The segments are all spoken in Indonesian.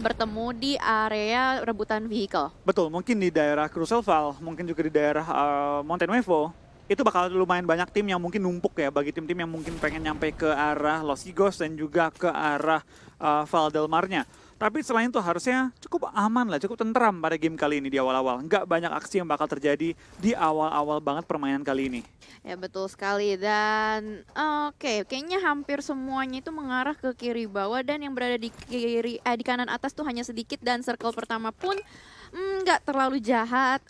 bertemu di area rebutan vehicle. Betul, mungkin di daerah Crucial Val, mungkin juga di daerah Mountain Nuevo, itu bakal lumayan banyak tim yang mungkin numpuk ya, bagi tim-tim yang mungkin pengen nyampe ke arah Los Higos dan juga ke arah Val del Mar-nya. Tapi selain itu harusnya cukup aman lah, cukup tentram pada game kali ini di awal-awal. Nggak banyak aksi yang bakal terjadi di awal-awal banget permainan kali ini. Ya betul sekali dan oke, kayaknya hampir semuanya itu mengarah ke kiri bawah dan yang berada di di kanan atas tuh hanya sedikit dan circle pertama pun nggak terlalu jahat,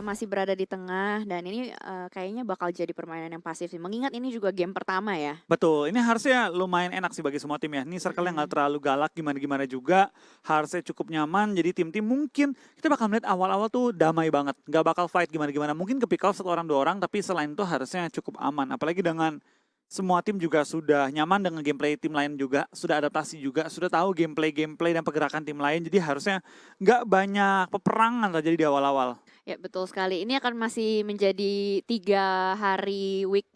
masih berada di tengah dan ini kayaknya bakal jadi permainan yang pasif sih. Mengingat ini juga game pertama ya. Betul, ini harusnya lumayan enak sih bagi semua tim ya. Ini circle yang nggak terlalu galak gimana-gimana juga, harusnya cukup nyaman. Jadi tim-tim mungkin kita bakal melihat awal-awal tuh damai banget, nggak bakal fight gimana-gimana. Mungkin ke pick off 1 orang 2 orang, tapi selain itu harusnya cukup aman. Apalagi dengan semua tim juga sudah nyaman dengan gameplay tim lain juga, sudah adaptasi juga, sudah tahu gameplay dan pergerakan tim lain. Jadi harusnya nggak banyak peperangan terjadi di awal-awal. Ya betul sekali. Ini akan masih menjadi 3 hari week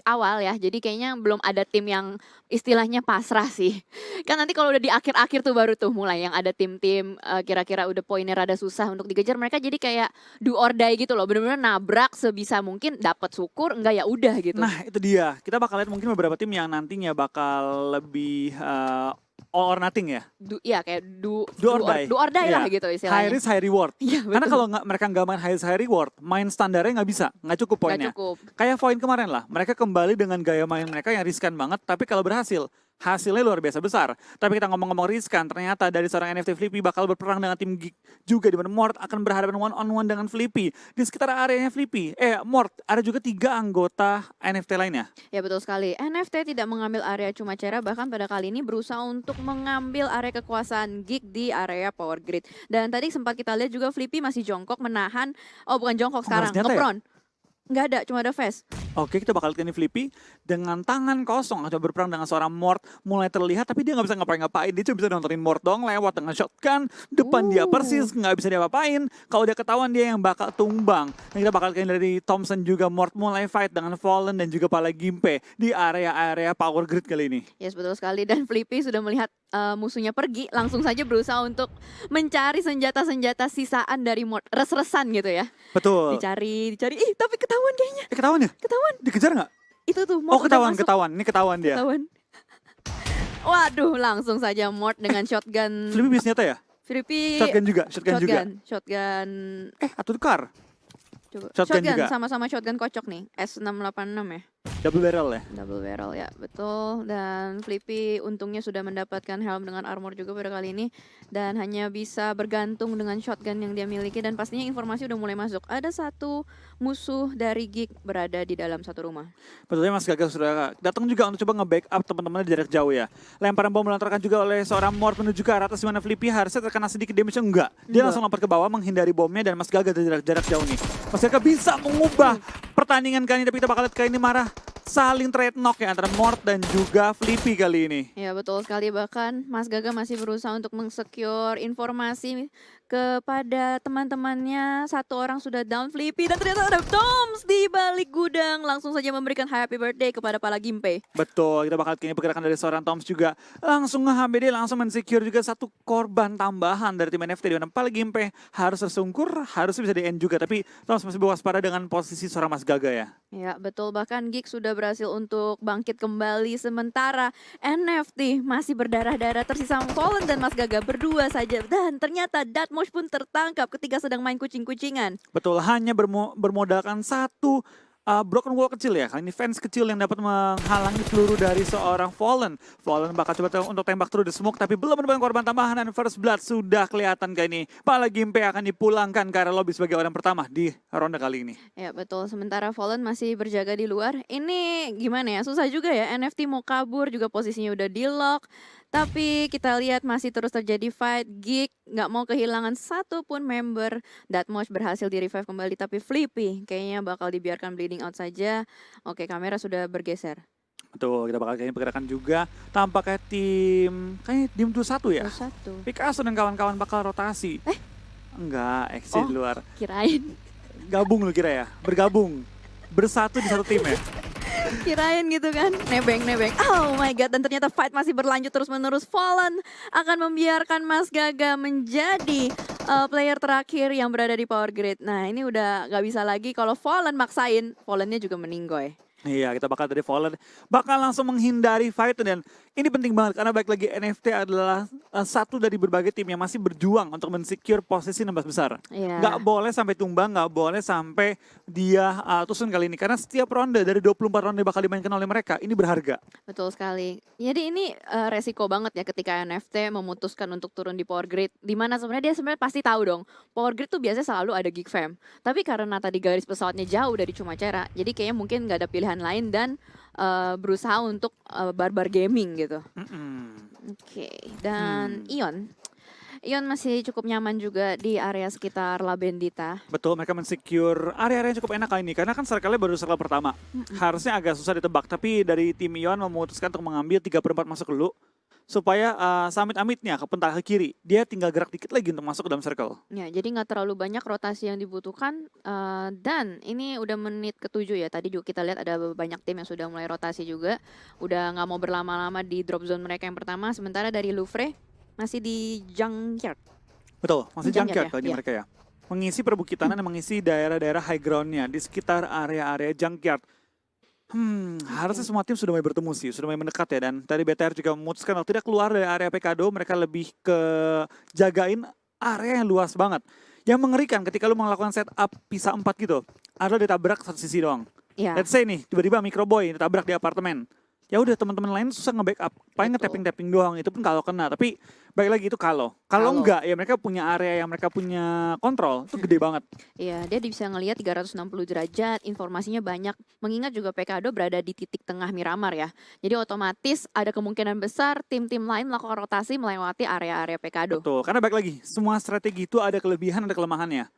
awal ya. Jadi kayaknya belum ada tim yang istilahnya pasrah sih. Kan nanti kalau udah di akhir-akhir tuh baru tuh mulai yang ada tim-tim kira-kira udah poinnya rada susah untuk dikejar. Mereka jadi kayak do or die gitu loh. Bener-bener nabrak sebisa mungkin, dapat syukur, enggak ya udah gitu. Nah itu dia, kita bakal lihat mungkin beberapa tim yang nantinya bakal lebih all or nothing ya. Ya kayak do or die. do or die lah Iya. gitu High istilahnya. risk, high reward. Iya, Karena betul. kalau mereka nggak main high risk, high reward, main standarnya nggak bisa, nggak cukup Nggak poinnya. cukup. Kayak poin kemarin lah, mereka kembali dengan gaya main mereka yang riskan banget, tapi kalau berhasil, hasilnya luar biasa besar. Tapi kita ngomong-ngomong riskan, ternyata dari seorang NFT Flippy bakal berperang dengan tim Geek juga, di mana Mort akan berhadapan one-on-one dengan Flippy. Di sekitar areanya Flippy, Mort, ada juga 3 anggota NFT lainnya. Ya betul sekali. NFT tidak mengambil area cuma cara, bahkan pada kali ini berusaha untuk mengambil area kekuasaan Geek di area power grid. Dan tadi sempat kita lihat juga Flippy masih jongkok menahan, bukan jongkok sekarang, senjata ya? ngepron. Nggak ada, cuma ada vest. Oke, kita bakal lihat ini Flippy dengan tangan kosong coba berperang dengan seorang Mort, mulai terlihat tapi dia nggak bisa ngapain-ngapain. Dia cuma bisa nontonin Mort dong lewat dengan shotgun depan dia persis, nggak bisa diapa-apain. Kalau dia ketahuan dia yang bakal tumbang. Dan kita bakal lihat dari Thompson juga Mort mulai fight dengan Fallen dan juga Pala Gimpe di area-area power grid kali ini. Yes, betul sekali. Dan Flippy sudah melihat musuhnya pergi, langsung saja berusaha untuk mencari senjata-senjata sisaan dari Mort. Res-resan gitu ya. Betul. Dicari. Ih, tapi ketahuan kayaknya. Ketahuan ya? Ketahuan. Dikejar nggak? Itu tuh Mort Oh udah ketahuan, masuk. ketahuan. Ini ketahuan dia. Ketahuan. Waduh, langsung saja Mort dengan shotgun. Flippy bisa senjata ya? Flippy Shotgun juga, shotgun juga. Shotgun. Atau car? Coba. Shotgun juga. Sama-sama shotgun kocok nih. S686 ya. Double barrel ya? Double barrel ya, betul. Dan Flippy untungnya sudah mendapatkan helm dengan armor juga pada kali ini. Dan hanya bisa bergantung dengan shotgun yang dia miliki. Dan pastinya informasi udah mulai masuk. Ada satu musuh dari Geek berada di dalam satu rumah. Betulnya Mas Gagal sudah datang juga untuk coba nge-backup teman-temannya di jarak jauh ya. Lemparan bom melontarkan juga oleh seorang Mort menuju ke arah atas, di mana Flippy harusnya terkena sedikit damage. Enggak. Dia langsung lompat ke bawah menghindari bomnya dan Mas Gagal dari jarak jauh nih. Mas Gagal bisa mengubah pertandingan kali ini, tapi kita bakal lihat kali ini marah saling trade knock ya antara Mort dan juga Flippy kali ini. Ya betul sekali, bahkan Mas Gaga masih berusaha untuk meng-secure informasi kepada teman-temannya. Satu orang sudah down Flippy dan ternyata ada Toms di balik gudang. Langsung saja memberikan happy birthday kepada Pala Gimpe. Betul, kita bakal lihat pergerakan dari seorang Toms juga. Langsung nge-HBD, langsung men-secure juga satu korban tambahan dari tim NFT. Di mana Pala Gimpe harus tersungkur, harusnya bisa di-end juga. Tapi Toms masih berwaspada dengan posisi seorang Mas Gaga ya. Ya betul, bahkan Geek sudah berhasil untuk bangkit kembali. Sementara NFT masih berdarah-darah, tersisa Fallen dan Mas Gaga berdua saja. Dan ternyata Datmosh pun tertangkap ketika sedang main kucing-kucingan. Betul, hanya bermodalkan satu broken wall kecil ya. Kali ini fans kecil yang dapat menghalangi peluru dari seorang Fallen. Fallen bakal coba untuk tembak through the smoke, tapi belum menemukan korban tambahan dan first blood sudah kelihatan kayak ini. Pala Gimpe akan dipulangkan ke area lobby sebagai orang pertama di ronde kali ini. Ya betul, sementara Fallen masih berjaga di luar. Ini gimana ya, susah juga ya. NFT mau kabur juga posisinya udah di lock. Tapi kita lihat masih terus terjadi fight. Geek nggak mau kehilangan satupun member. Datmosh berhasil di revive kembali, tapi Flippy kayaknya bakal dibiarkan bleeding out saja. Oke, kamera sudah bergeser. Betul, kita bakal kayaknya pergerakan juga. Tampaknya kayaknya tim 21 ya? 21. Picasso dan kawan-kawan bakal rotasi. Enggak, exit di luar. Kirain. Gabung lu kira ya? Bergabung. Bersatu di satu tim ya? Kirain gitu kan, nebeng. Oh my god, dan ternyata fight masih berlanjut terus-menerus. Fallen akan membiarkan Mas Gaga menjadi player terakhir yang berada di power grid. Nah ini udah gak bisa lagi, kalau Fallen maksain, Fallennya juga meninggoy. Iya, kita bakal dari Fallen bakal langsung menghindari fight, dan ini penting banget karena baik lagi NFT adalah satu dari berbagai tim yang masih berjuang untuk mensecure posisi 16 besar. Iya. Nggak boleh sampai tumbang, nggak boleh sampai dia tusun kali ini, karena setiap ronde dari 24 ronde bakal dimainkan oleh mereka, ini berharga. Betul sekali. Jadi ini resiko banget ya ketika NFT memutuskan untuk turun di power grid. Dimana sebenarnya dia sebenarnya pasti tahu dong, power grid tuh biasanya selalu ada gig fam. Tapi karena tadi garis pesawatnya jauh dari Cumacera, jadi kayaknya mungkin nggak ada pilihan lain dan berusaha untuk barbar gaming gitu. Oke, dan Ion masih cukup nyaman juga di area sekitar La Bendita. Betul, mereka mensecure area-area yang cukup enak kali ini, karena kan circle-nya baru circle pertama. Harusnya agak susah ditebak, tapi dari tim Ion memutuskan untuk mengambil 3/4 masuk dulu, supaya Summit-Amitnya ke pentah ke kiri, dia tinggal gerak dikit lagi untuk masuk ke dalam circle. Ya, jadi nggak terlalu banyak rotasi yang dibutuhkan, dan ini udah menit ke-7 ya. Tadi juga kita lihat ada banyak tim yang sudah mulai rotasi juga, udah nggak mau berlama-lama di drop zone mereka yang pertama. Sementara dari Louvre masih di junkyard. Betul, masih Junkyard junkyard kali ini ya? mereka ya. Mengisi perbukitanan dan mengisi daerah-daerah high ground-nya di sekitar area-area junkyard. Harusnya semua tim sudah mulai bertemu sih, sudah mulai mendekat ya. Dan tadi BTR juga memutuskan kalau tidak keluar dari area Pekado, mereka lebih ke jagain area yang luas banget. Yang mengerikan ketika lu melakukan setup pisah 4 gitu, adalah ditabrak satu sisi doang. Ya, Let's say nih, tiba-tiba Microboy ditabrak di apartemen. Ya udah, teman-teman lain susah nge-backup. Paling Betul. nge-tapping-tapping doang, itu pun kalau kena. Tapi baik lagi itu kalau Kalau. enggak ya mereka punya area yang mereka punya kontrol, itu gede banget. iya, dia bisa ngelihat 360 derajat, informasinya banyak. Mengingat juga Pekado berada di titik tengah Miramar ya. Jadi otomatis ada kemungkinan besar tim-tim lain melakukan rotasi melewati area-area Pekado. Betul, karena baik lagi, semua strategi itu ada kelebihan, ada kelemahannya.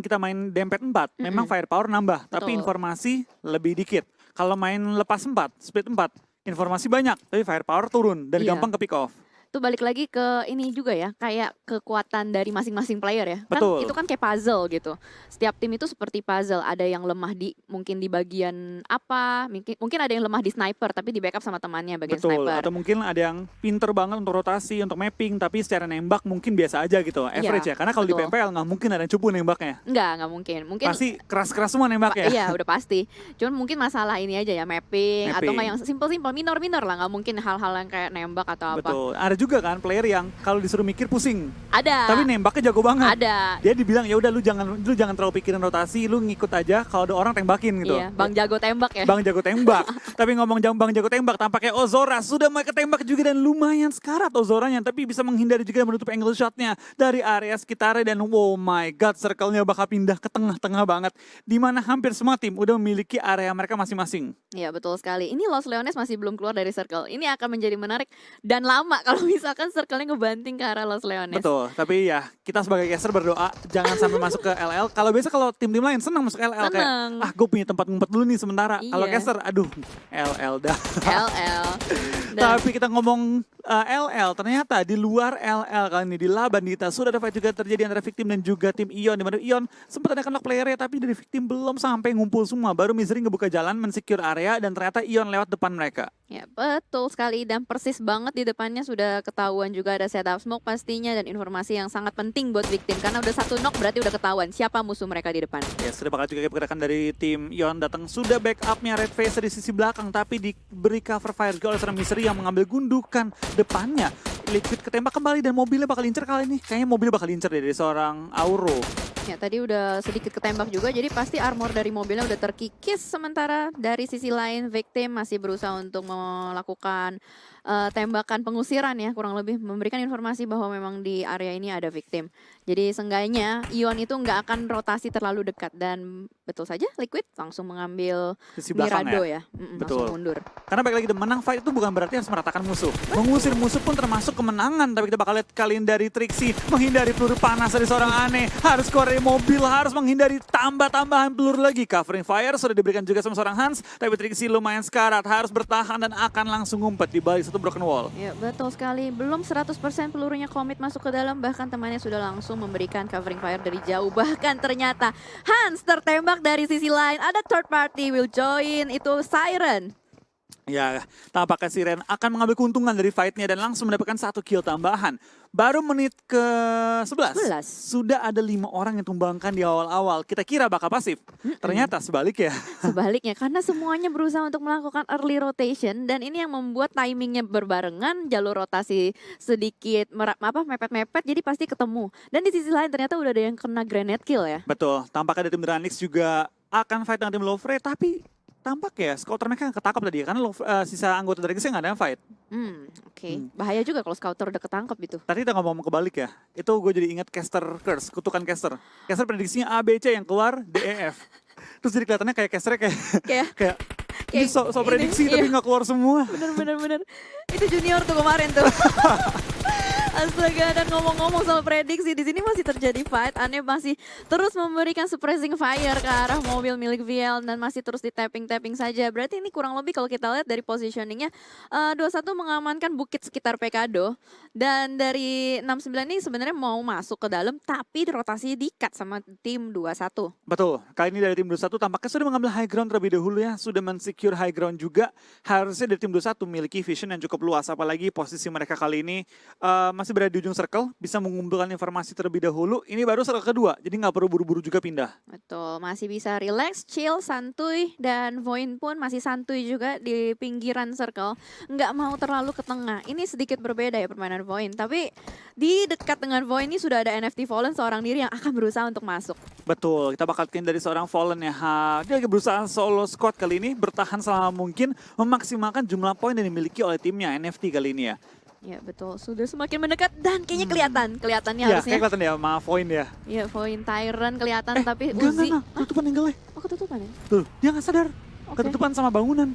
Kita main dempet 4, memang firepower nambah, tapi Betul. informasi lebih dikit. Kalau main lepas 4, split 4, informasi banyak, tapi firepower turun dan Iya. gampang ke pick off. Itu balik lagi ke ini juga ya, kayak kekuatan dari masing-masing player ya. Kan Betul. itu kan kayak puzzle gitu. Setiap tim itu seperti puzzle, ada yang lemah mungkin di bagian apa, mungkin ada yang lemah di sniper tapi di backup sama temannya bagian Betul, sniper. atau mungkin ada yang pinter banget untuk rotasi, untuk mapping, tapi secara nembak mungkin biasa aja gitu, average ya. Karena kalau di betul. PMPL nggak mungkin ada yang cupu nembaknya. Nggak mungkin. Mungkin Pasti keras-keras semua nembaknya. iya, udah pasti. Cuman mungkin masalah ini aja ya, mapping. Atau nggak yang simple-simple, minor-minor lah. Nggak mungkin hal-hal yang kayak nembak atau apa. Betul, ada juga kan player yang kalau disuruh mikir pusing, Ada. tapi nembaknya jago banget. Ada. Dia dibilang ya udah lu jangan terlalu pikirin rotasi, lu ngikut aja kalau ada orang tembakin gitu. Iya, Bang jago tembak ya. Bang jago tembak. Tapi ngomong Bang jago tembak, tampaknya Ozora sudah mulai ketembak juga dan lumayan sekarat Ozoranya, tapi bisa menghindari juga dan menutup angle shotnya dari area sekitarnya. Dan oh my god, circle-nya bakal pindah ke tengah-tengah banget, di mana hampir semua tim udah memiliki area mereka masing-masing. Iya, betul sekali. Ini Los Leones masih belum keluar dari circle. Ini akan menjadi menarik dan lama kalau misalkan circle-nya ngebanting ke arah Los Leones. Betul, tapi ya kita sebagai caster berdoa jangan sampai masuk ke LL. Kalau tim lain senang masuk LL, kayak Seneng. gue punya tempat ngumpet dulu nih sementara. Kalau Iya. caster, aduh LL dah. LL. Dan Tapi kita ngomong LL, ternyata di luar LL kali ini di La Bandita sudah ada fight juga terjadi antara Victim dan juga tim Ion, di mana Ion sempat ada knock playernya, tapi dari Victim belum sampai ngumpul semua. Baru Misery ngebuka jalan, mensecure area, dan ternyata Ion lewat depan mereka. ya, betul sekali, dan persis banget di depannya sudah ketahuan juga ada setup smoke pastinya, dan informasi yang sangat penting buat Victim karena udah satu knock berarti udah ketahuan siapa musuh mereka di depan. Ya, sudah bakal juga pergerakan dari tim Ion datang. Sudah backupnya Red Face di sisi belakang, tapi diberi cover fire juga oleh seorang Misery yang mengambil gundukan depannya. Liquid ketembak kembali dan mobilnya bakal incer kali ini. Kayaknya mobilnya bakal incer deh dari seorang Auro. Ya, tadi udah sedikit ketembak juga, jadi pasti armor dari mobilnya udah terkikis. Sementara dari sisi lain, Victim masih berusaha untuk melakukan tembakan pengusiran ya, kurang lebih memberikan informasi bahwa memang di area ini ada Victim. Jadi seenggaknya Ion itu nggak akan rotasi terlalu dekat, dan betul saja Liquid langsung mengambil Sisi belakang Mirado ya. ya. Langsung Betul. mundur. Karena balik lagi, menang fight itu bukan berarti harus meratakan musuh. Mengusir musuh pun termasuk kemenangan. Tapi kita bakal lihat kali ini dari Trixie menghindari peluru panas dari seorang Aneh. Harus keluar dari dari mobil harus menghindari tambahan peluru lagi. Covering fire sudah diberikan juga sama seorang Hans, tapi Trixie lumayan sekarat, harus bertahan dan akan langsung ngumpet di balik satu broken wall. Ya betul sekali, belum 100% pelurunya komit masuk ke dalam, bahkan temannya sudah langsung memberikan covering fire dari jauh. Bahkan ternyata Hans tertembak dari sisi lain, ada third party will join, itu Siren. Ya, tampaknya Siren akan mengambil keuntungan dari fight-nya dan langsung mendapatkan 1 kill tambahan. Baru menit ke 11, sudah ada 5 orang yang tumbangkan di awal-awal. Kita kira bakal pasif, ternyata sebaliknya. Sebaliknya, karena semuanya berusaha untuk melakukan early rotation dan ini yang membuat timingnya berbarengan, jalur rotasi sedikit mepet-mepet, jadi pasti ketemu. Dan di sisi lain ternyata udah ada yang kena grenade kill ya. Betul, tampaknya dari tim Dranix juga akan fight dengan tim Lovre, tapi tampak ya scouter mereka ketangkap tadi ya, karena sisa anggota Dranixnya nggak ada yang fight. Oke. Bahaya juga kalau scouter udah ketangkep itu. Tadi kita ngomong kebalik ya, itu gue jadi ingat caster curse, kutukan caster. Caster prediksinya A, B, C, yang keluar D, E, F. Terus jadi kelihatannya kayak casternya kayak ini so prediksi tapi nggak keluar semua. Bener. Itu junior tuh kemarin tuh. Astaga, dan ngomong-ngomong soal prediksi, di sini masih terjadi fight. Ane masih terus memberikan suppressing fire ke arah mobil milik VL dan masih terus di tapping saja. Berarti ini kurang lebih kalau kita lihat dari positioningnya, 21 mengamankan bukit sekitar Pekado. Dan dari 69 ini sebenarnya mau masuk ke dalam, tapi rotasi di-cut sama tim 21. Betul, kali ini dari tim 21 tampaknya sudah mengambil high ground terlebih dahulu ya. Sudah men-secure high ground juga. Harusnya dari tim 21 memiliki vision yang cukup luas. Apalagi posisi mereka kali ini masih berada di ujung circle, bisa mengumpulkan informasi terlebih dahulu. Ini baru circle kedua, jadi nggak perlu buru-buru juga pindah. Betul, masih bisa relax, chill, santuy, dan Voin pun masih santuy juga di pinggiran circle. Nggak mau terlalu ke tengah. Ini sedikit berbeda ya permainan Voin, tapi di dekat dengan Voin ini sudah ada NFT Fallen seorang diri yang akan berusaha untuk masuk. Betul, kita bakal lihat dari seorang Fallen ya. Dia lagi berusaha solo squad kali ini, bertahan selama mungkin, memaksimalkan jumlah poin yang dimiliki oleh timnya NFT kali ini ya. Ya betul, sudah semakin mendekat dan kayaknya kelihatannya ya, harusnya. Kayak kelihatan ya, maaf Voin ya. Iya, Voin Tyrant kelihatan tapi Uzi. Enggak, ketutupan angle-nya. Oh, ketutupan ya? Tuh, dia nggak sadar. Ketutupan sama bangunan.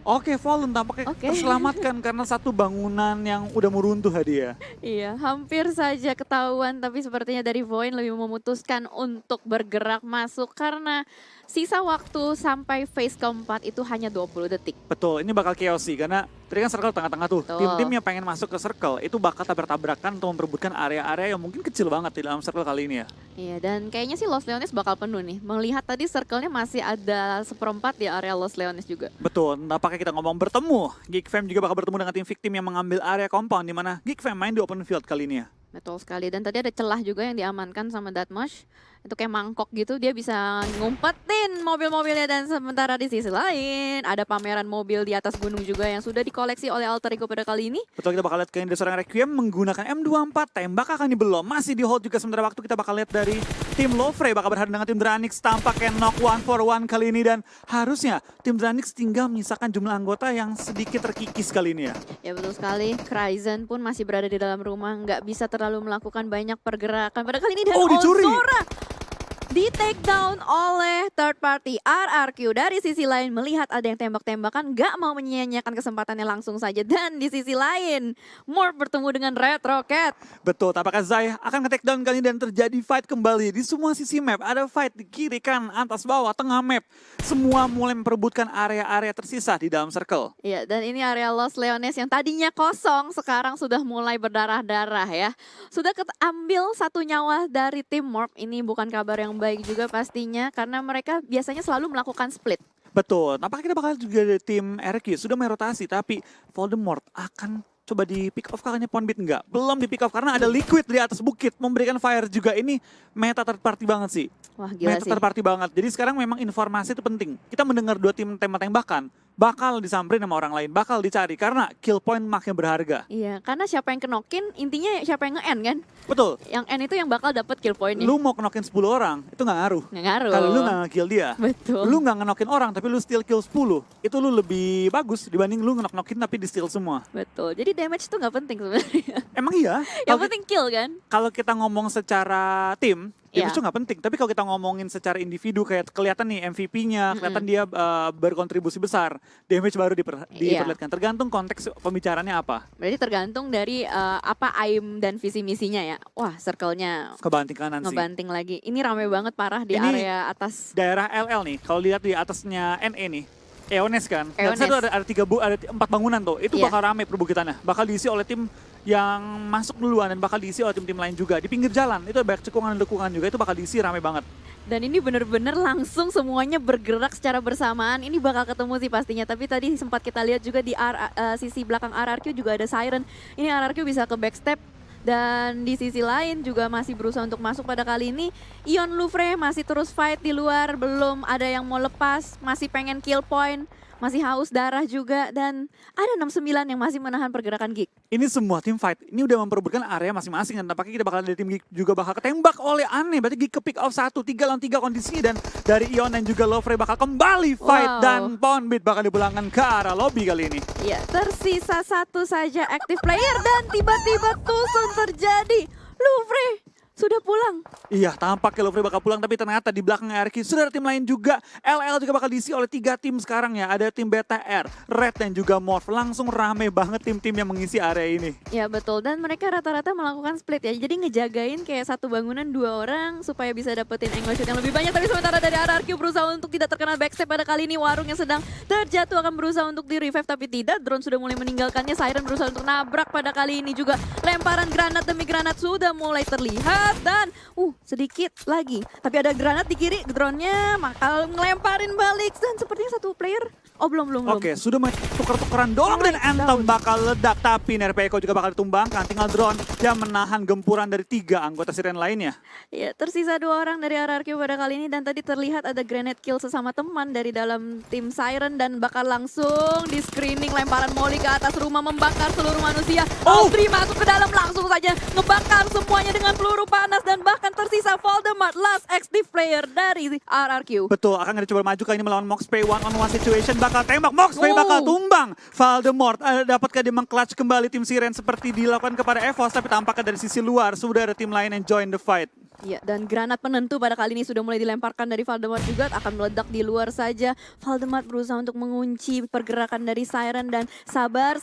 Oke, Fallen tampaknya terselamatkan karena satu bangunan yang udah mau runtuh dia. Iya, hampir saja ketahuan tapi sepertinya dari Voin lebih memutuskan untuk bergerak masuk karena sisa waktu sampai phase keempat itu hanya 20 detik. Betul, ini bakal chaos sih karena tadi kan circle tengah-tengah tuh. Tim-tim yang pengen masuk ke circle itu bakal tabrak-tabrakan untuk memperebutkan area-area yang mungkin kecil banget di dalam circle kali ini ya. Iya, dan kayaknya sih Los Leones bakal penuh nih. Melihat tadi circle-nya masih ada 1/4 di area Los Leones juga. Betul, nampaknya kita ngomong bertemu. Geek Fam juga bakal bertemu dengan tim victim yang mengambil area compound di mana Geek Fam main di open field kali ini ya. Betul sekali, dan tadi ada celah juga yang diamankan sama Datmosh. Itu kayak mangkok gitu, dia bisa ngumpetin mobil-mobilnya dan sementara di sisi lain ada pameran mobil di atas gunung juga yang sudah dikoleksi oleh Alter Ego pada kali ini. Betul, kita bakal lihat kayaknya seorang Requiem menggunakan M24, tembak akan dibelom, masih di hold juga sementara waktu. Kita bakal lihat dari tim Lovre bakal berhadapan dengan tim Dranix, tampaknya knock 1-for-1 kali ini dan harusnya tim Dranix tinggal menyisakan jumlah anggota yang sedikit terkikis kali ini ya. Ya betul sekali, Kryzen pun masih berada di dalam rumah, nggak bisa terlalu melakukan banyak pergerakan. Pada kali ini dan dicuri. Ozora di take down oleh third party RRQ. Dari sisi lain melihat ada yang tembak-tembakan, gak mau menyia-nyiakan kesempatannya langsung saja. Dan di sisi lain Morph bertemu dengan Red Rocket. Betul, tampaknya Zai akan nge-take down kali ini dan terjadi fight kembali di semua sisi map. Ada fight di kiri, kanan, atas, bawah, tengah map. Semua mulai memperebutkan area-area tersisa di dalam circle. Iya, dan ini area Los Leones yang tadinya kosong sekarang sudah mulai berdarah-darah ya. Sudah ambil satu nyawa dari tim Morph. Ini bukan kabar yang baik juga pastinya karena mereka biasanya selalu melakukan split. Betul, nampaknya kita bakal juga dari tim RQ sudah merotasi tapi Voldemort akan coba di pick off kakaknya Ponbit enggak? Belum di pick off karena ada Liquid di atas bukit memberikan fire juga. Ini meta third party banget sih. Wah gila meta third party banget. Jadi sekarang memang informasi itu penting. Kita mendengar dua tim tembak-tembakan bakal disamperin sama orang lain, bakal dicari karena kill point makin berharga. Iya, karena siapa yang kenokin intinya siapa yang nge-end kan? Betul. Yang end itu yang bakal dapat kill pointnya. Lu mau kenokin 10 orang, itu nggak ngaruh. Nggak ngaruh. Kalau lu nggak nge-kill dia. Betul. Lu nggak ngenokin orang tapi lu still kill 10. Itu lu lebih bagus dibanding lu ngenok-nokin tapi di steal semua. Betul. Jadi damage itu nggak penting sebenarnya. Emang iya. Yang penting kill kan? Kalau kita ngomong secara tim, Damage itu nggak penting, tapi kalau kita ngomongin secara individu kayak kelihatan nih MVP-nya, kelihatan dia berkontribusi besar. Damage baru diperlihatkan. Tergantung konteks pembicaraannya apa. Berarti tergantung dari apa aim dan visi misinya ya. Wah, circle-nya Kebanting kanan sih. ngebanting lagi. Ini rame banget parah di Ini area atas. Daerah LL nih, kalau lihat di atasnya NE nih. Eones kan, Eones. itu ada 4 bangunan tuh, itu bakal rame perbukitannya, bakal diisi oleh tim yang masuk duluan dan bakal diisi oleh tim-tim lain juga. Di pinggir jalan, itu banyak cekungan dan dukungan juga, itu bakal diisi rame banget. Dan ini bener-bener langsung semuanya bergerak secara bersamaan. Ini bakal ketemu sih pastinya. Tapi tadi sempat kita lihat juga di sisi belakang RRQ juga ada Siren. Ini RRQ bisa ke backstep. Dan di sisi lain juga masih berusaha untuk masuk pada kali ini. Ion Louvre masih terus fight di luar. Belum ada yang mau lepas. Masih pengen kill point. Masih haus darah juga. Dan ada 69 yang masih menahan pergerakan Geek. Ini semua tim fight, ini udah memperebutkan area masing-masing. Dan tampaknya kita bakal dari tim Geek juga bakal ketembak oleh Aneh. Berarti Geek ke pick off 1, 3 lawan 3 kondisinya. Dan dari Ion dan juga Louvre bakal kembali fight. Dan Poundbeat bakal dipulangkan ke arah lobby kali ini. Ya, tersisa satu saja active player. Dan tiba-tiba tusun terjadi. Louvre sudah pulang. Iya, tampaknya Louvre bakal pulang, tapi ternyata di belakang RRQ sudah ada tim lain juga. LL juga bakal diisi oleh 3 tim sekarang ya. Ada tim BTR, Red dan juga Morph. Langsung rame banget tim-tim yang mengisi area ini. Ya betul, dan mereka rata-rata melakukan split ya. Jadi ngejagain kayak satu bangunan 2 orang supaya bisa dapetin angle shoot yang lebih banyak. Tapi sementara dari RRQ berusaha untuk tidak terkena backstep pada kali ini. Warung yang sedang terjatuh akan berusaha untuk di revive, tapi tidak. Drone sudah mulai meninggalkannya. Siren berusaha untuk nabrak pada kali ini juga. Lemparan granat demi granat sudah mulai terlihat. Dan sedikit lagi, tapi ada granat di kiri, drone-nya bakal ngelemparin balik. Dan sepertinya satu player, belum. Oke, sudah tuker-tukeran doang dan Anthem bakal ledak. Tapi Nerpeko juga bakal ditumbangkan. Tinggal drone yang menahan gempuran dari 3 anggota Siren lainnya. Ya, tersisa 2 orang dari RRQ pada kali ini. Dan tadi terlihat ada grenade kill sesama teman dari dalam tim Siren. Dan bakal langsung di screening lemparan molly ke atas rumah, membakar seluruh manusia. Audrey masuk ke dalam, langsung saja ngebakar semuanya dengan peluru panas. Dan bahkan tersisa Voldemort, last active player dari RRQ. Betul, akan ada coba maju kali ini melawan Moxpay, one-on-one situation. Bakal tembak, Moxpay bakal tumbang. Voldemort, dapatkah dia meng-clutch kembali tim Siren seperti dilakukan kepada EVOS. Tapi tampaknya dari sisi luar sudah ada tim lain yang join the fight. Ya, dan granat penentu pada kali ini sudah mulai dilemparkan dari Voldemort juga, akan meledak di luar saja. Voldemort berusaha untuk mengunci pergerakan dari Siren dan sabar,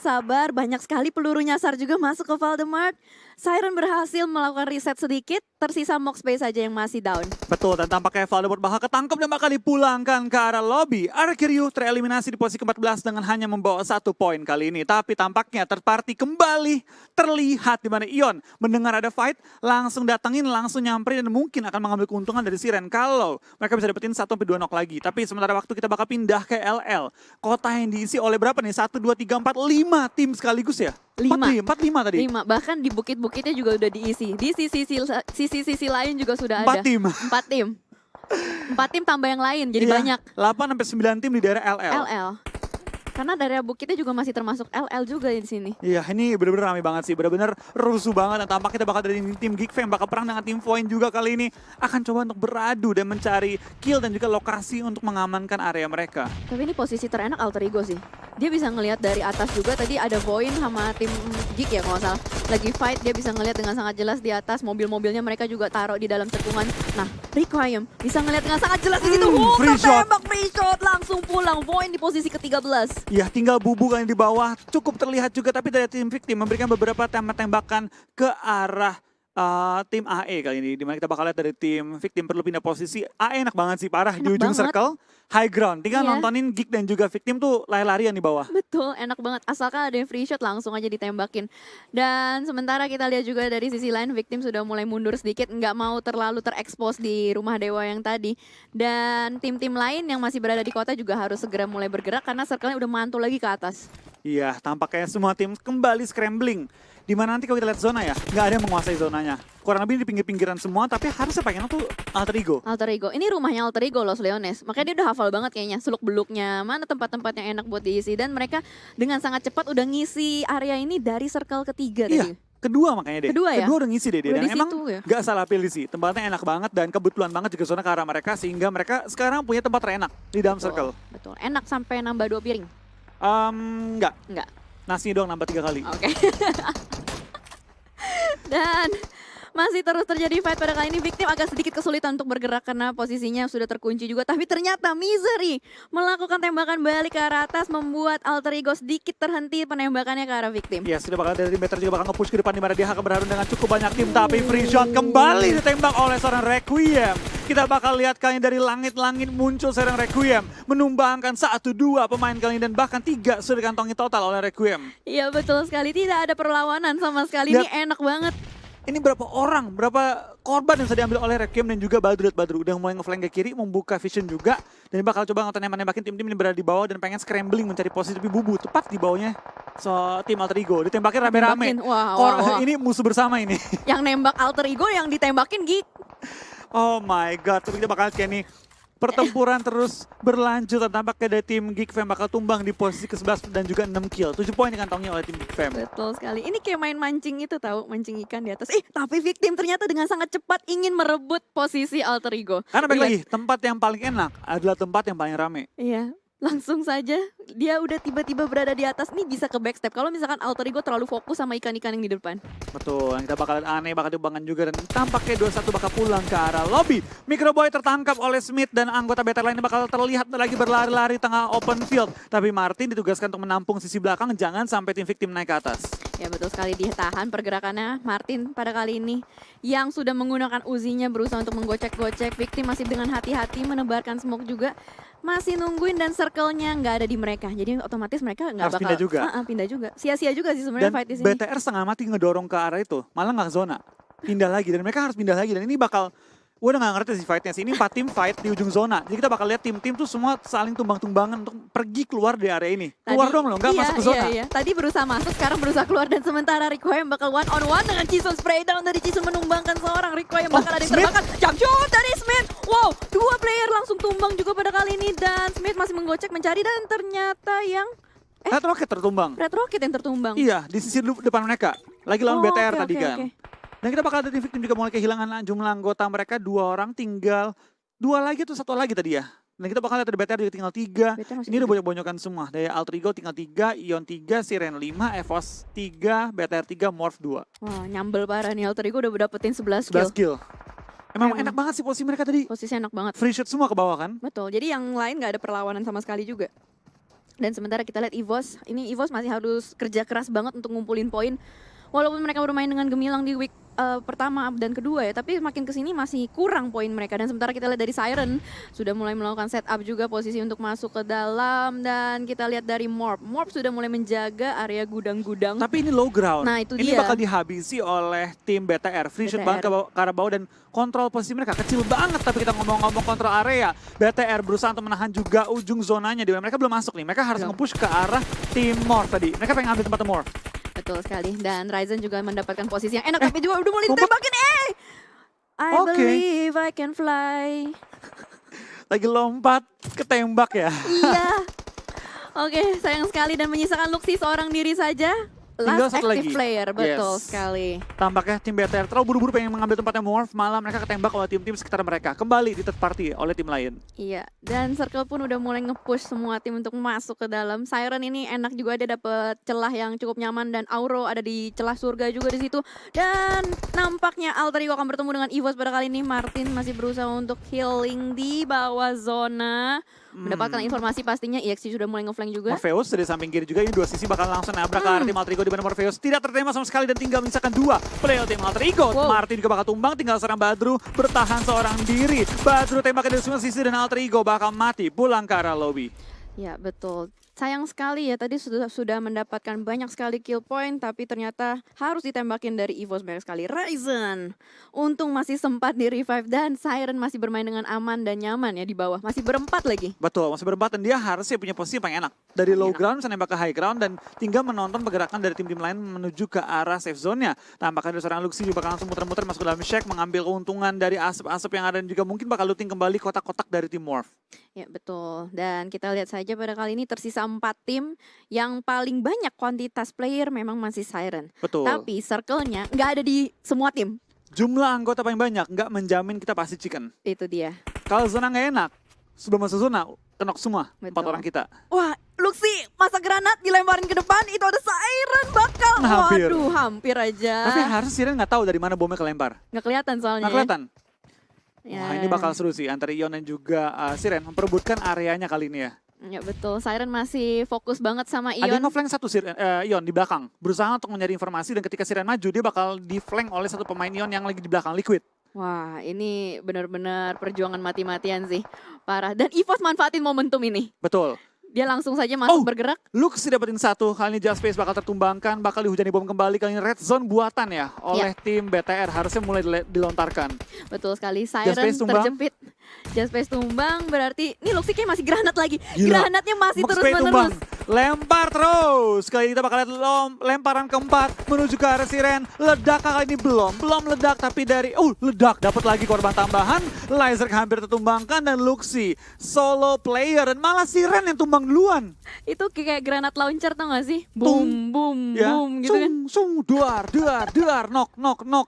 banyak sekali peluru nyasar juga masuk ke Voldemort. Siren berhasil melakukan reset sedikit, tersisa Moxpay saja yang masih down. Betul, dan tampaknya Voldemort bakal ketangkep dan bakal dipulangkan ke arah lobby. RRQ tereliminasi di posisi ke-14 dengan hanya membawa 1 poin kali ini. Tapi tampaknya third party kembali terlihat di mana Ion mendengar ada fight, langsung datangin, langsung nyamperin dan mungkin akan mengambil keuntungan dari Siren kalau mereka bisa dapetin 1-2 knock lagi. Tapi sementara waktu kita bakal pindah ke LL. Kota yang diisi oleh berapa nih? 1, 2, 3, 4, 5 tim sekaligus ya? 5 tadi? 5, bahkan di bukit-bukitnya juga udah diisi. Di sisi lain juga sudah 4 ada. tim. 4 tim. 4 tim tambah yang lain, jadi banyak. 8-9 tim di daerah LL. Karena daerah bukitnya juga masih termasuk LL juga di sini. Iya, ini benar-benar ramai banget sih, benar-benar rusuh banget. Dan tampaknya kita bakal dari tim Geek Fam bakal perang dengan tim Void juga kali ini. Akan coba untuk beradu dan mencari kill dan juga lokasi untuk mengamankan area mereka. Tapi ini posisi terenak Alter Ego sih. Dia bisa ngelihat dari atas juga, tadi ada Void sama tim Geek ya kalau nggak salah. Lagi fight, dia bisa ngelihat dengan sangat jelas di atas. Mobil-mobilnya mereka juga taruh di dalam cekungan. Nah, Requiem bisa ngelihat dengan sangat jelas di situ. Free shot, langsung pulang. Void di posisi ke-13. Ya, tinggal Bubu kan di bawah, cukup terlihat juga. Tapi dari tim Victim memberikan beberapa tembakan ke arah tim AE kali ini. Dimana kita bakal lihat dari tim Victim perlu pindah posisi. AE enak banget sih, parah. Di ujung circle, high ground. Tinggal nontonin Geek dan juga Victim tuh lari-larian di bawah. Betul, enak banget. Asalkan ada yang free shot langsung aja ditembakin. Dan sementara kita lihat juga dari sisi lain, Victim sudah mulai mundur sedikit. Nggak mau terlalu terekspos di rumah dewa yang tadi. Dan tim-tim lain yang masih berada di kota juga harus segera mulai bergerak karena circle-nya udah mantul lagi ke atas. Iya, tampaknya semua tim kembali scrambling. Dimana nanti kalau kita lihat zona ya, nggak ada yang menguasai zonanya. Kurang lebih di pinggir-pinggiran semua, tapi harusnya pengen tuh Alter Ego. Alter Ego, ini rumahnya Alter Ego Los Leones. Makanya dia udah hafal banget kayaknya, seluk-beluknya, mana tempat-tempat yang enak buat diisi. Dan mereka dengan sangat cepat udah ngisi area ini dari circle ketiga tadi. Iya, kedua makanya deh. Kedua udah ngisi deh dia. Udah Dan emang ya? nggak salah pilih sih. Tempatnya enak banget dan kebetulan banget juga zona ke arah mereka. Sehingga mereka sekarang punya tempat terenak di dalam circle. Betul, enak sampai nambah 2 piring. Enggak. Nasinya doang nambah 3 kali. Oke. Dan Masih terus terjadi fight pada kali ini. Victim agak sedikit kesulitan untuk bergerak karena posisinya sudah terkunci juga. Tapi ternyata Misery melakukan tembakan balik ke arah atas, membuat Alter Ego sedikit terhenti penembakannya ke arah Victim. Ya, sudah bakal dari Better juga bakal nge-push ke depan, dimana dia akan berharap dengan cukup banyak tim. Tapi free shot kembali ditembak oleh seorang Requiem. Kita bakal lihat kali ini dari langit-langit muncul seorang Requiem, menumbangkan 1-2 pemain kali ini, dan bahkan 3 sudah dikantongi total oleh Requiem. Iya betul sekali, tidak ada perlawanan sama sekali. Lihat. Ini enak banget. Ini berapa orang, berapa korban yang sudah diambil oleh Requiem dan juga Badru. Badru udah mulai nge-flank ke kiri, membuka vision juga. Dan bakal coba nembak-nembakin tim-tim ini berada di bawah dan pengen scrambling mencari posisi, tapi Bubu tepat di bawahnya. So, tim Alter Ego ditembakin rame-rame. Wah. Ini musuh bersama ini. Yang nembak Alter Ego, yang ditembakin Geek. Oh my god, tapi kita bakal kayak nih. Pertempuran terus berlanjut, tampaknya dari tim Geek Fam bakal tumbang di posisi ke-11 dan juga 6 kill. 7 poin dikantongi oleh tim Geek Fam. Betul sekali. Ini kayak main mancing itu, tahu, mancing ikan di atas. Tapi Victim ternyata dengan sangat cepat ingin merebut posisi Alter Ego. Karena balik lagi, tempat yang paling enak adalah tempat yang paling rame. Iya, langsung saja dia udah tiba-tiba berada di atas. Ini bisa ke backstep kalau misalkan Alter Ego terlalu fokus sama ikan-ikan yang di depan. Betul, kita bakal aneh, bakal dibangun juga, dan tampaknya 2-1 bakal pulang ke arah lobby. Microboy tertangkap oleh Smith dan anggota BTR lainnya bakal terlihat lagi berlari-lari tengah open field. Tapi Martin ditugaskan untuk menampung sisi belakang, jangan sampai tim Victim naik ke atas. Ya betul sekali, ditahan pergerakannya Martin pada kali ini. Yang sudah menggunakan Uzinya berusaha untuk menggocek-gocek. Victim masih dengan hati-hati menebarkan smoke juga. Masih nungguin dan circle-nya nggak ada di mereka. Jadi otomatis mereka nggak Harus bakal pindah juga. Pindah juga. Sia-sia juga sih sebenarnya Dan fight di sini. BTR setengah mati ngedorong ke arah itu, malah nggak ke zona. Pindah lagi, dan mereka harus pindah lagi. Dan ini bakal, gue udah gak ngerti sih fightnya sih. Ini 4 tim fight di ujung zona. Jadi kita bakal lihat tim-tim tuh semua saling tumbang-tumbangan untuk pergi keluar dari area ini. Keluar dong loh, nggak masuk ke zona. Iya. Tadi berusaha masuk, sekarang berusaha keluar. Dan sementara Requiem bakal one on one dengan Jason spray down dari Jason, menumbangkan seorang. Requiem bakal ada yang Smith. terbakar. Jump shot dari Smith. Wow, 2 player langsung tumbang juga pada kali ini. Dan Smith masih menggocek mencari, dan ternyata yang Red Rocket tertumbang. Red Rocket yang tertumbang. Iya, di sisi depan mereka. Lagi lawan BTR tadi kan. Oke. Dan kita bakal ada tim Victim juga mulai kehilangan jumlah anggota mereka. 2 orang, tinggal 2 lagi tuh 1 lagi tadi ya. Dan kita bakal lihat dari BTR juga tinggal 3. Ini udah bonyok-bonyokan semua. Dari Alter Ego tinggal 3, Ion 3, Siren 5, Evos 3, BTR 3, Morph 2. Wah, nyambel parah nih. Alter Ego udah dapetin 11 kill. 11 kill. Emang enak banget sih posisi mereka tadi. Posisinya enak banget. Free shot semua ke bawah kan. Betul, jadi yang lain nggak ada perlawanan sama sekali juga. Dan sementara kita lihat EVOS, ini EVOS masih harus kerja keras banget untuk ngumpulin poin. Walaupun mereka bermain dengan gemilang di week pertama dan kedua ya, tapi makin kesini masih kurang poin mereka. Dan sementara kita lihat dari Siren sudah mulai melakukan setup juga posisi untuk masuk ke dalam. Dan kita lihat dari Morph sudah mulai menjaga area gudang-gudang. Tapi ini low ground. Nah, itu ini dia. bakal dihabisi oleh tim BTR. Free shot banget ke arah bawah, dan kontrol posisi mereka kecil banget. Tapi kita ngomong-ngomong kontrol area, BTR berusaha untuk menahan juga ujung zonanya, di mana mereka belum masuk nih. Mereka harus nge-push ke arah tim Morph tadi. Mereka pengen ambil tempat Morph. Betul sekali. Dan Ryzen juga mendapatkan posisi yang enak, tapi juga udah mulai ditembakin. I believe I can fly. Lagi lompat, ketembak ya. Iya. Oke, sayang sekali, dan menyisakan Luxi seorang diri saja. Tinggal Last satu active lagi. player, betul Yes. sekali. Tampaknya tim BTR terlalu buru-buru pengen mengambil tempatnya Morph, malah mereka ketembak oleh tim-tim sekitar mereka. Kembali di third party oleh tim lain. Iya, dan Circle pun udah mulai nge-push semua tim untuk masuk ke dalam. Siren ini enak juga, dia dapet celah yang cukup nyaman, dan Auro ada di celah surga juga di situ. Dan nampaknya Alter Ego akan bertemu dengan EVOS pada kali ini. Martin masih berusaha untuk healing di bawah zona. Mendapatkan informasi pastinya EXC sudah mulai nge-flank juga. Morpheus dari samping kiri juga, ini 2 sisi bakal langsung nabrak ke arah tim Alter Ego, di mana Morpheus tidak tertembak sama sekali dan tinggal menyisakan 2 player tim Alter Ego. Wow. Martin juga bakal tumbang, tinggal seorang Badru bertahan seorang diri. Badru tembaknya dari semua sisi dan Alter Ego bakal mati pulang ke arah lobby. Ya betul. Sayang sekali ya, tadi sudah mendapatkan banyak sekali kill point, tapi ternyata harus ditembakin dari EVOS banyak sekali. Ryzen untung masih sempat di revive, dan Siren masih bermain dengan aman dan nyaman ya di bawah. Masih berempat lagi. Betul, masih berempat, dan dia harusnya punya posisi yang paling enak. Dari low ground bisa nembak ke high ground, dan tinggal menonton pergerakan dari tim-tim lain menuju ke arah safe zone-nya. Tampaknya ada seorang Luxi juga bakal langsung muter-muter masuk ke dalam shack, mengambil keuntungan dari asap-asap yang ada, dan juga mungkin bakal looting kembali kotak-kotak dari tim Morph. Ya betul, dan kita lihat saja pada kali ini tersisa 4 tim. Yang paling banyak kuantitas player memang masih Siren. Betul. Tapi circle-nya nggak ada di semua tim. Jumlah anggota paling banyak nggak menjamin kita pasti chicken. Itu dia. Kalau zona nggak enak, sebelum masuk zona, kenok semua 4 Betul. orang kita. Wah, Luxi masa granat dilemparin ke depan, itu ada Siren bakal. Hampir. Waduh, hampir aja. Tapi harusnya Siren nggak tahu dari mana bomnya kelempar. Nggak kelihatan soalnya. Nggak kelihatan. Ya. Wah, ini bakal seru sih antara Ion dan juga Siren memperebutkan areanya kali ini ya. Ya betul, Siren masih fokus banget sama Ada yang Ion. nge-flank satu Ion di belakang. Berusaha untuk mencari informasi dan ketika Siren maju dia bakal di-flank oleh satu pemain Ion yang lagi di belakang Liquid. Wah, ini benar-benar perjuangan mati-matian sih. Parah. Dan EVOS manfaatin momentum ini. Betul. Dia langsung saja masuk Oh. bergerak. Lux dapetin satu, kali ini Just Space bakal tertumbangkan, bakal dihujani bom kembali, kali ini red zone buatan ya oleh tim BTR, harusnya mulai dilontarkan. Betul sekali, Just Siren Space tumbang. terjepit. Just Space tumbang, berarti ini Luxi kayak masih granat lagi. Gila. Granatnya masih Max Pay terus-menerus. tumbang, lempar terus. Kali ini kita bakal lihat lemparan keempat menuju ke arah Siren. Ledak kali ini belum ledak tapi dari ledak dapat lagi korban tambahan. Laser hampir tertumbangkan dan Luxi solo player dan malah Siren yang tumbang duluan. Itu kayak granat launcher tau gak sih? Tung. Boom, boom, Ya, boom gitu kan. sung, duar, knock.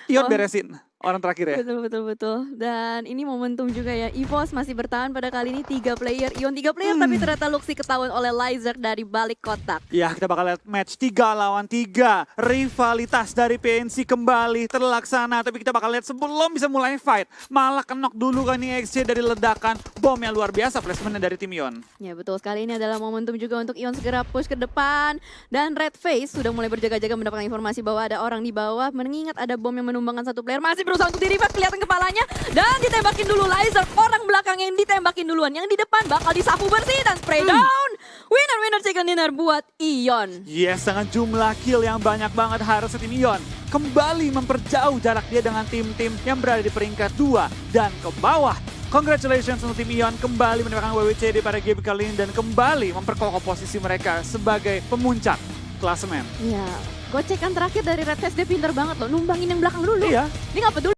Ion Oh. beresin. Orang terakhir ya. Betul. Dan ini momentum juga ya. EVOS masih bertahan pada kali ini 3 player. Ion 3 player tapi ternyata Luxi ketahuan oleh Laser dari balik kotak. Ya, kita bakal lihat match 3 lawan 3. Rivalitas dari PNC kembali terlaksana. Tapi kita bakal lihat sebelum bisa mulai fight. Malah kenok dulu kan ini XC dari ledakan. Bom yang luar biasa placementnya dari tim Ion. Ya betul sekali, ini adalah momentum juga untuk Ion segera push ke depan. Dan Red Face sudah mulai berjaga-jaga mendapatkan informasi bahwa ada orang di bawah. Mengingat ada bom yang menumbangkan satu player. Masih berusaha untuk di-revive, kelihatan kepalanya. Dan ditembakin dulu Laser, orang belakang yang ditembakin duluan. Yang di depan bakal disapu bersih dan spray down. Winner chicken dinner buat Ion. Yes, dengan jumlah kill yang banyak banget harusnya tim Ion kembali memperjauh jarak dia dengan tim-tim yang berada di peringkat 2 dan ke bawah. Congratulations untuk tim Ion kembali mendapatkan WWCD pada game kali ini dan kembali memperkokoh posisi mereka sebagai pemuncak klasemen. Iya, gocekan terakhir dari Red Face dia pinter banget loh. Numbangin yang belakang dulu. Iya. Dia nggak peduli.